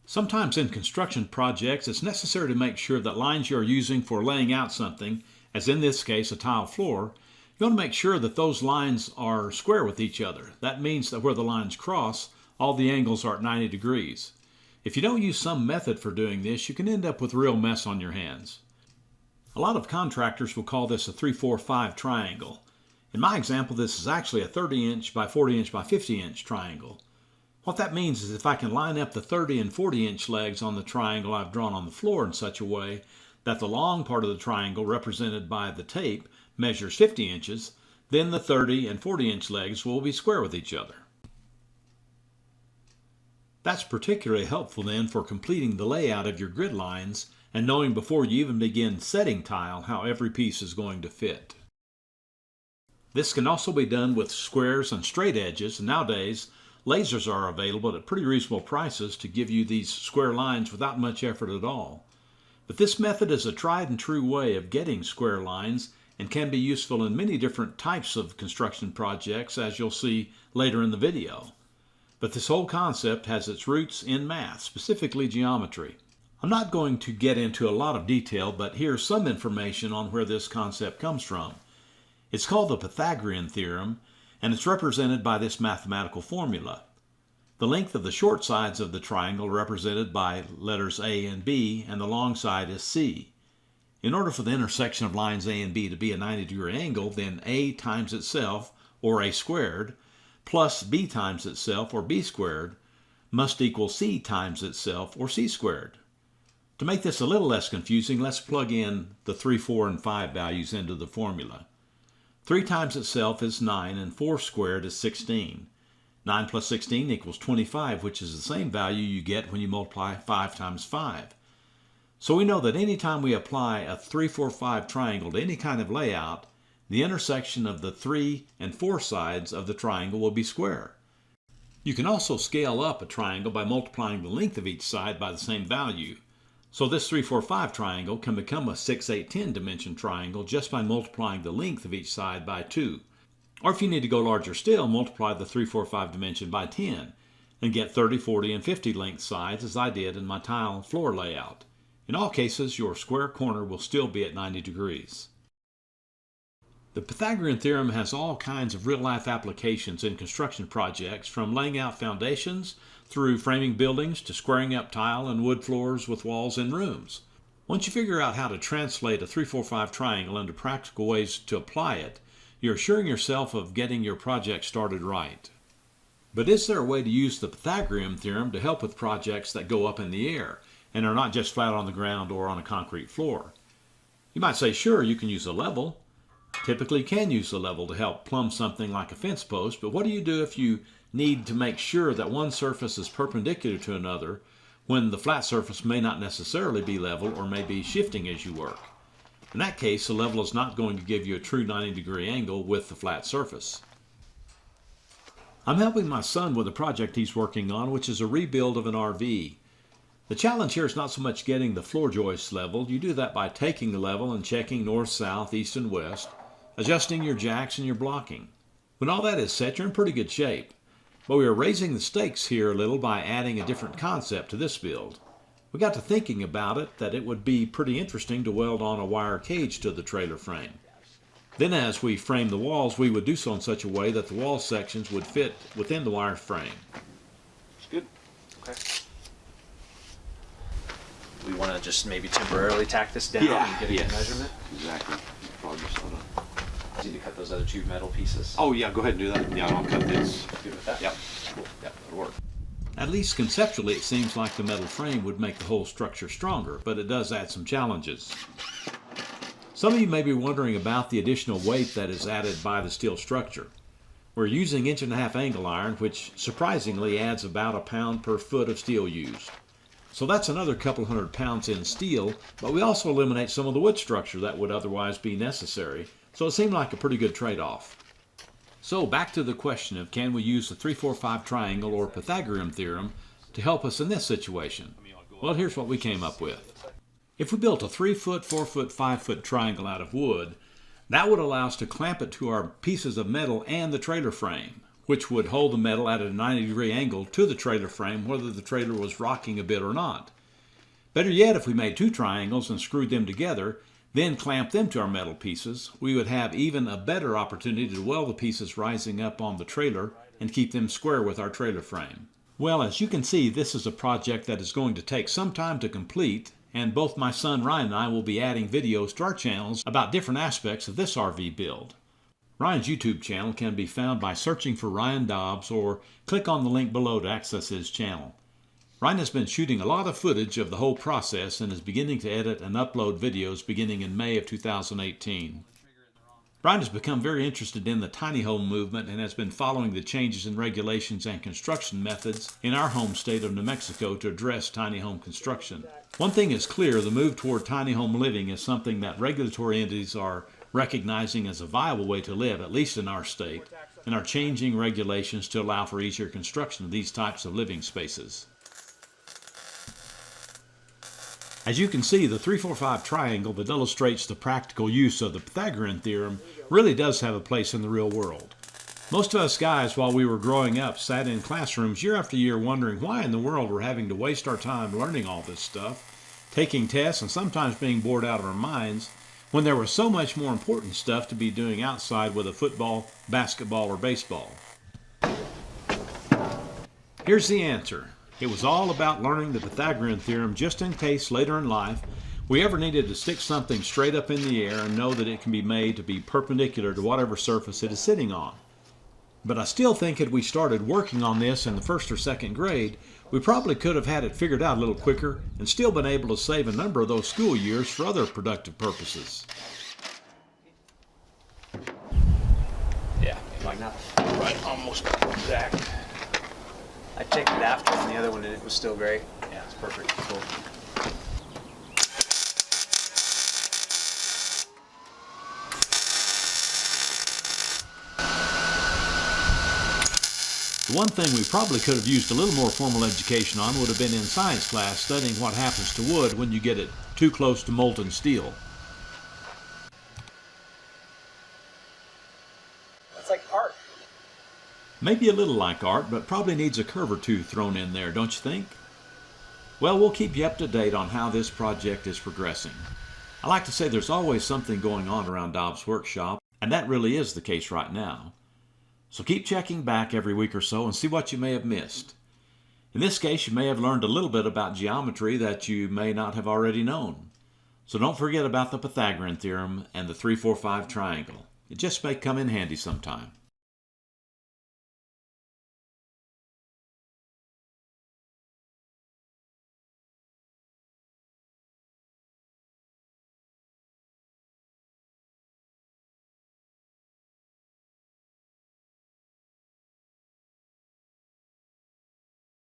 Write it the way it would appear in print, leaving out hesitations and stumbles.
Sometimes in construction projects, it's necessary to make sure that lines you're using for laying out something, as in this case a tile floor, you want to make sure that those lines are square with each other. That means that where the lines cross, all the angles are at 90 degrees. If you don't use some method for doing this, you can end up with a real mess on your hands. A lot of contractors will call this a 3-4-5 triangle. In my example, this is actually a 30-inch by 40-inch by 50-inch triangle. What that means is if I can line up the 30 and 40-inch legs on the triangle I've drawn on the floor in such a way that the long part of the triangle, represented by the tape, measures 50 inches, then the 30 and 40-inch legs will be square with each other. That's particularly helpful then for completing the layout of your grid lines and knowing before you even begin setting tile how every piece is going to fit. This can also be done with squares and straight edges, and nowadays lasers are available at pretty reasonable prices to give you these square lines without much effort at all. But this method is a tried and true way of getting square lines and can be useful in many different types of construction projects, as you'll see later in the video. But this whole concept has its roots in math, specifically geometry. I'm not going to get into a lot of detail, but here's some information on where this concept comes from. It's called the Pythagorean Theorem, and it's represented by this mathematical formula. The length of the short sides of the triangle are represented by letters A and B, and the long side is C. In order for the intersection of lines A and B to be a 90-degree angle, then A times itself, or A squared, plus B times itself, or B squared, must equal C times itself, or C squared. To make this a little less confusing, let's plug in the 3, 4, and 5 values into the formula. 3 times itself is 9, and 4 squared is 16. 9 plus 16 equals 25, which is the same value you get when you multiply 5 times 5. So we know that any time we apply a 3-4-5 triangle to any kind of layout, the intersection of the 3 and 4 sides of the triangle will be square. You can also scale up a triangle by multiplying the length of each side by the same value. So this 3-4-5 triangle can become a 6, 8, 10 dimension triangle just by multiplying the length of each side by 2. Or if you need to go larger still, multiply the 3-4-5 dimension by 10 and get 30, 40, and 50 length sides, as I did in my tile floor layout. In all cases, your square corner will still be at 90 degrees. The Pythagorean Theorem has all kinds of real-life applications in construction projects, from laying out foundations through framing buildings to squaring up tile and wood floors with walls in rooms. Once you figure out how to translate a 3-4-5 triangle into practical ways to apply it, you're assuring yourself of getting your project started right. But is there a way to use the Pythagorean Theorem to help with projects that go up in the air and are not just flat on the ground or on a concrete floor? You might say, sure, you can use a level. Typically can use a level to help plumb something like a fence post, but what do you do if you need to make sure that one surface is perpendicular to another when the flat surface may not necessarily be level or may be shifting as you work? In that case, a level is not going to give you a true 90-degree angle with the flat surface. I'm helping my son with a project he's working on, which is a rebuild of an RV. The challenge here is not so much getting the floor joists leveled. You do that by taking the level and checking north, south, east, and west, adjusting your jacks and your blocking. When all that is set, you're in pretty good shape. But we are raising the stakes here a little by adding a different concept to this build. We got to thinking about it that it would be pretty interesting to weld on a wire cage to the trailer frame. Then as we frame the walls, we would do so in such a way that the wall sections would fit within the wire frame. That's good. Okay. We want to just maybe temporarily tack this down and get a good measurement? Exactly. Probably just sort of... Need to cut those other 2 metal pieces. Oh yeah, go ahead and do that. Yeah, I'll cut this. Good with that? Yep. Cool. Yep, that'll work. At least conceptually, it seems like the metal frame would make the whole structure stronger, but it does add some challenges. Some of you may be wondering about the additional weight that is added by the steel structure. We're using 1.5-inch angle iron, which surprisingly adds about 1 pound per foot of steel used. So that's another couple hundred pounds in steel, but we also eliminate some of the wood structure that would otherwise be necessary, so it seemed like a pretty good trade-off. So back to the question of can we use the 3-4-5 triangle or Pythagorean theorem to help us in this situation? Well, here's what we came up with. If we built a 3-foot, 4-foot, 5-foot triangle out of wood, that would allow us to clamp it to our pieces of metal and the trailer frame. which would hold the metal at a 90-degree angle to the trailer frame whether the trailer was rocking a bit or not. Better yet, if we made 2 triangles and screwed them together, then clamped them to our metal pieces, we would have even a better opportunity to weld the pieces rising up on the trailer and keep them square with our trailer frame. Well, as you can see, this is a project that is going to take some time to complete, and both my son Ryan and I will be adding videos to our channels about different aspects of this RV build. Ryan's YouTube channel can be found by searching for Ryan Dobbs or click on the link below to access his channel. Ryan has been shooting a lot of footage of the whole process and is beginning to edit and upload videos beginning in May of 2018. Ryan has become very interested in the tiny home movement and has been following the changes in regulations and construction methods in our home state of New Mexico to address tiny home construction. One thing is clear, the move toward tiny home living is something that regulatory entities are recognizing as a viable way to live, at least in our state, and are changing regulations to allow for easier construction of these types of living spaces. As you can see, the 3-4-5 triangle that illustrates the practical use of the Pythagorean Theorem really does have a place in the real world. Most of us guys, while we were growing up, sat in classrooms year after year wondering why in the world we're having to waste our time learning all this stuff, taking tests and sometimes being bored out of our minds, when there was so much more important stuff to be doing outside with a football, basketball, or baseball. Here's the answer. It was all about learning the Pythagorean Theorem just in case later in life we ever needed to stick something straight up in the air and know that it can be made to be perpendicular to whatever surface it is sitting on. But I still think had we started working on this in the 1st or 2nd grade, we probably could have had it figured out a little quicker and still been able to save a number of those school years for other productive purposes. Yeah, like right, almost exact. I checked it after on the other one and it was still gray. Yeah, it's perfect. Cool. The one thing we probably could have used a little more formal education on would have been in science class studying what happens to wood when you get it too close to molten steel. It's like art. Maybe a little like art, but probably needs a curve or two thrown in there, don't you think? Well, we'll keep you up to date on how this project is progressing. I like to say there's always something going on around Dobbs' workshop, and that really is the case right now. So keep checking back every week or so and see what you may have missed. In this case, you may have learned a little bit about geometry that you may not have already known. So don't forget about the Pythagorean Theorem and the 3-4-5 triangle. It just may come in handy sometime.